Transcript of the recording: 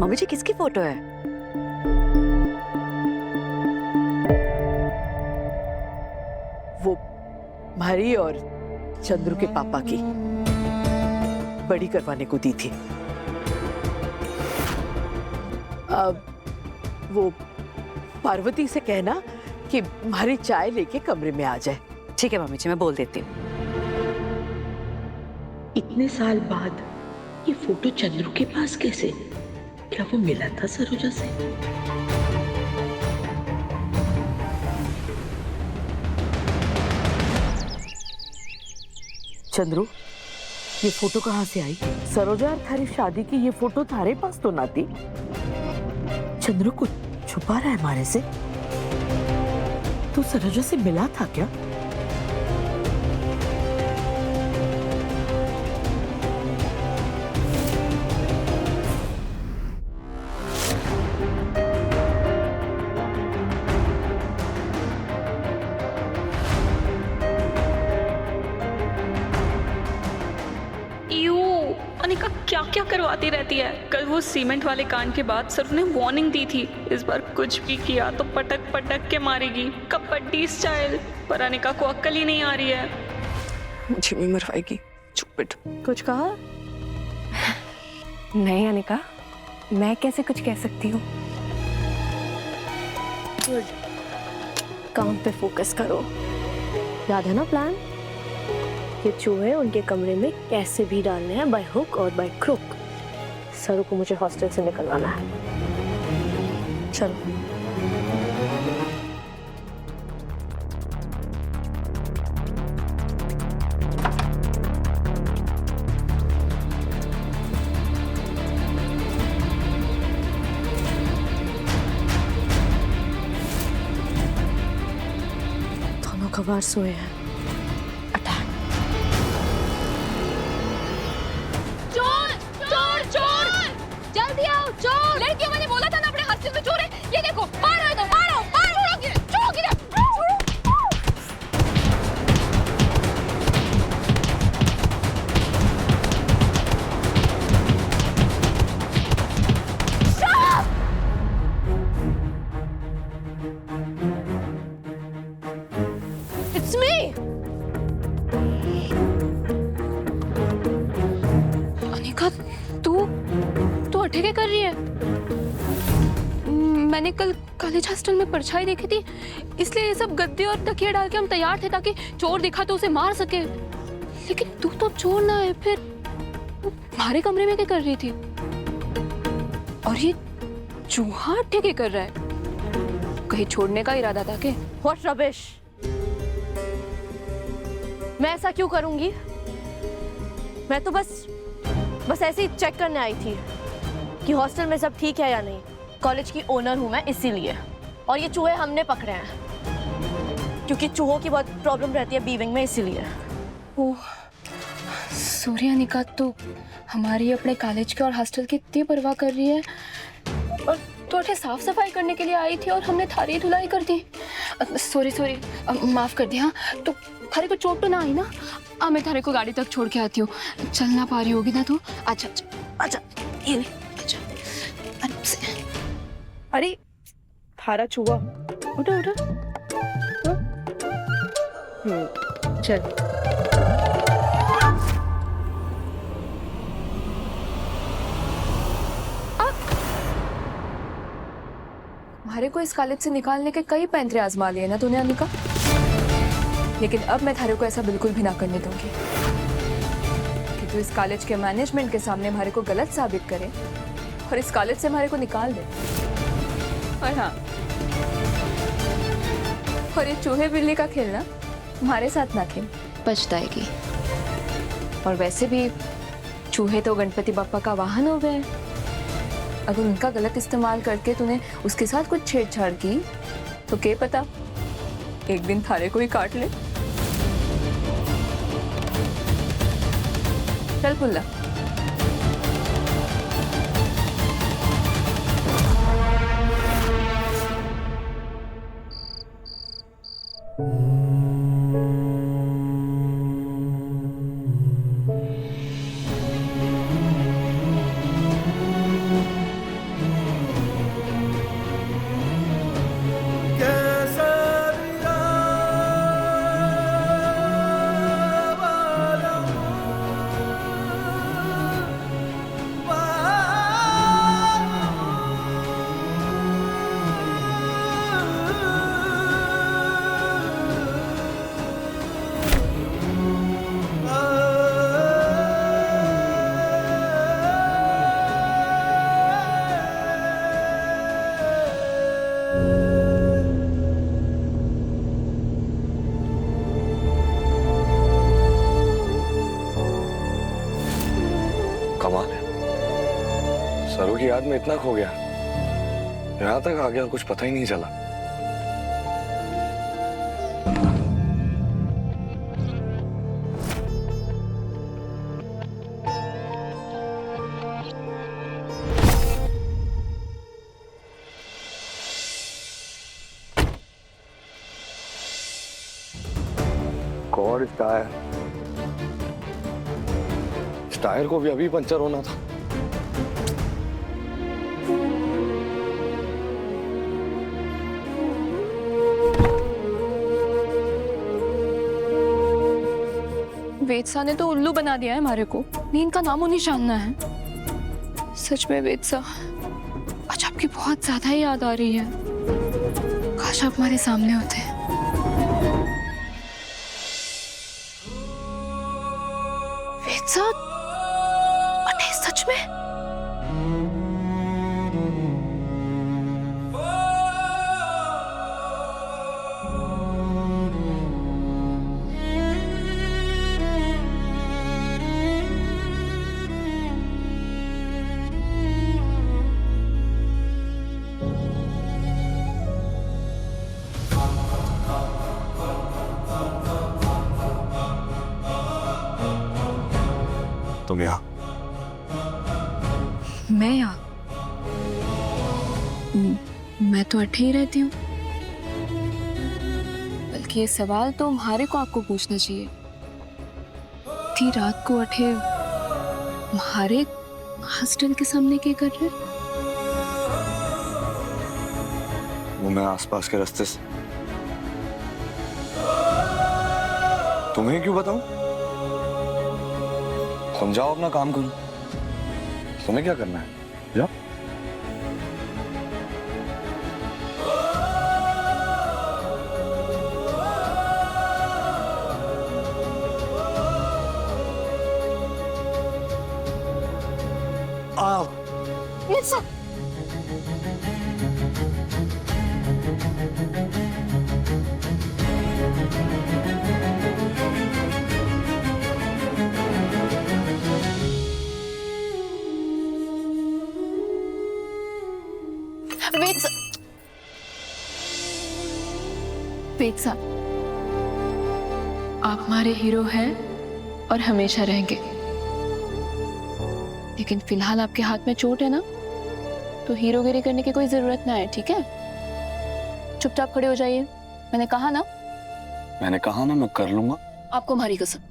Mummy जी किसकी photo है? वो भारी और चंद्रू के पापा की बड़ी करवाने को दी थी। अब वो पार्वती से कहना कि भारी चाय लेके कमरे में आ जाए। ठीक है मम्मी जी, मैं बोल देती हूँ। इतने साल बाद ये फोटो चंद्रू के पास कैसे? क्या वो मिला था सरोजा से? चंद्रू, ये फोटो कहाँ से आई? सरोजा और थारी शादी की ये फोटो थारे पास तो ना थी। चंद्रू कुछ छुपा रहा है हमारे से। तू सरोजा से मिला था क्या? अनिका क्या क्या करवाती रहती है। कल वो सीमेंट वाले कांड के बाद सर ने वार्निंग दी थी, इस बार कुछ भी किया तो पटक पटक के मारेगी, कबड्डी स्टाइल। पर अनिका को अक्ल ही नहीं आ रही है। मुझे भी मरवाएगी। चुप बैठ। कुछ कहा? नहीं अनिका, मैं कैसे कुछ कह सकती हूँ। काम पे फोकस करो। याद है ना प्लान? ये चूहे उनके कमरे में कैसे भी डालने हैं, बाय हुक और बाय क्रुक। सरू को मुझे हॉस्टल से निकलवाना है। चलो। दोनों कबार सोए हैं। जल्दी आओ, चोर! लड़कियों, मैंने बोला था ना अपने हॉस्टल में चोर है। ये देखो, मारो इधर, मारो, मारो, चोर गिरा। It's me! अनिका, तू अठे क्या कर रही है? मैंने कल कॉलेज हॉस्टल में परछाई देखी थी, इसलिए ये सब गद्दे और तकिया डाल के हम तैयार थे ताकि चोर दिखा तो उसे मार सके। लेकिन तू तो चोर ना है, फिर हमारे कमरे में क्या कर रही थी? और ये चूहा अठे क्या कर रहा है? कहीं छोड़ने का इरादा था क्या? What rubbish! मैं ऐसा क्यों करूंगी? मैं तो बस ऐसे ही चेक करने आई थी कि हॉस्टल में सब ठीक है या नहीं। कॉलेज की ओनर हूं मैं, इसीलिए। और ये चूहे हमने पकड़े हैं क्योंकि चूहों की बहुत प्रॉब्लम रहती है बीविंग में, इसीलिए। ओह सॉरी अनिका, तो हमारी अपने कॉलेज के और हॉस्टल की इतनी परवाह कर रही है, और तो अच्छे साफ सफाई करने के लिए आई थी और हमने थारी धुलाई कर दी। सॉरी, माफ कर दिया। तो थारे को चोट तो ना आई ना? मैं थारे को गाड़ी तक छोड़ के आती हूँ। चल ना पा रही होगी ना तू? अच्छा, ये ले, अच्छा। अरे थारा चूहा, उठो। चल। हमारे को इस कॉलेज से निकालने के कई पैंतरे आजमा लिए ना तूने अनिका, लेकिन अब मैं थारे को ऐसा बिल्कुल भी ना करने दूंगी कि तू इस कॉलेज के मैनेजमेंट के सामने हमारे को गलत साबित करे और इस कॉलेज से हमारे को निकाल दे। और हाँ, और ये चूहे बिल्ली का खेलना हमारे साथ ना खेल, पछताएगी। और वैसे भी चूहे तो गणपति बप्पा का वाहन हो गए। अगर उनका गलत इस्तेमाल करके तूने उसके साथ कुछ छेड़छाड़ की तो क्या पता एक दिन थारे को ही काट ले। चल पुल्ला। सरू की याद में इतना खो गया, यहाँ तक आ गया कुछ पता ही नहीं चला। गॉड, इस टायर को भी अभी पंचर होना था। वेदसा ने तो उल्लू बना दिया है हमारे को। नींद का नामो निशान ना है। सच में वेदसा, आज आपकी बहुत ज्यादा ही याद आ रही है। काश आप हमारे सामने होते। वेदसा, अरे सच में? तुम यहाँ? मैं यहाँ? मैं तो अठे ही रहती हूँ। बल्कि ये सवाल तो हमारे को आपको पूछना चाहिए। थी रात को अठे हमारे हॉस्टल के सामने क्या कर रहे? वो मैं आसपास के रास्ते से। तुम्हें क्यों बताऊं? समझाओ, अपना काम करो। तुम्हें क्या करना है? जाओ। आओ। वेदसा, आप हमारे हीरो हैं और हमेशा रहेंगे। लेकिन फिलहाल आपके हाथ में चोट है ना, तो हीरोगिरी करने की कोई जरूरत ना है, ठीक है? चुपचाप खड़े हो जाइए। मैंने कहा ना? मैंने कहा ना, मैं कर लूंगा। आपको हमारी कसम।